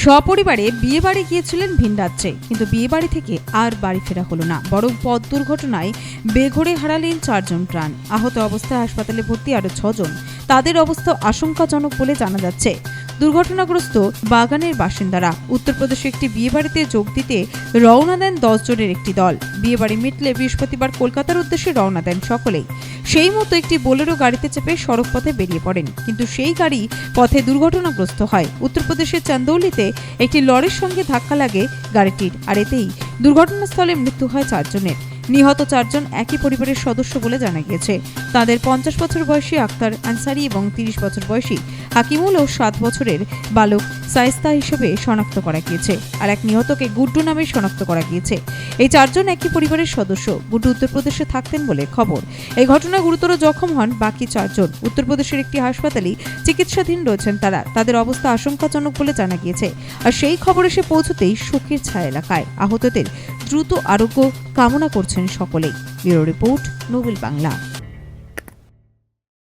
সপরিবারে বিয়ে বাড়ি গিয়েছিলেন ভিন রাজ্যে, কিন্তু বিয়ে বাড়ি থেকে আর বাড়ি ফেরা হলো না, বরং পথ দুর্ঘটনায় বেঘোরে হারালেন 4 জন প্রাণ। আহত অবস্থায় হাসপাতালে ভর্তি আরও 6 জন। তাদের অবস্থা আশঙ্কাজনক বলে জানা যাচ্ছে। দুর্ঘটনাগ্রস্ত বাগানের বাসিন্দারা। উত্তরপ্রদেশে একটি বিয়েবাড়িতে যোগ দিতে রওনা দেন 10 জনের একটি দল। বিয়েবাড়ি মিটলে বৃহস্পতিবার কলকাতার উদ্দেশ্যে রওনা দেন সকলেই। সেই মতো একটি বোলেরো গাড়িতে চেপে সড়ক পথে বেরিয়ে পড়েন, কিন্তু সেই গাড়ি পথে দুর্ঘটনাগ্রস্ত হয়। উত্তরপ্রদেশের চান্দৌলিতে একটি লরির সঙ্গে ধাক্কা লাগে গাড়িটির, আর এতেই দুর্ঘটনাস্থলে মৃত্যু হয় 4 জনের। নিহত 4 জন একই পরিবারের সদস্য বলে জানা গিয়েছে। তাদের 50 বছর বয়সী আক্তার আনসারি এবং 30 বছর বয়সী হাকিমুল ও 7 বছরের বালক সাইস্তা হিসেবে শনাক্ত করা গিয়েছে। আর এক নিহতকে গুড্ডু নামে শনাক্ত করা গিয়েছে। এই 4 জন একই পরিবারের সদস্য। গুড্ডু উত্তরপ্রদেশে থাকতেন বলে খবর। এই ঘটনায় গুরুতর জখম হন বাকি 4 জন। উত্তরপ্রদেশের একটি হাসপাতালে চিকিৎসাধীন রয়েছেন তারা। তাদের অবস্থা আশঙ্কাজনক বলে জানা গিয়েছে। আর সেই খবর এসে পৌঁছতেই শোকের ছায়া এলাকায়। আহতদের দ্রুত আরোগ্য কামনা করছেন সকলেই। Bureau report, Nobel Bangla.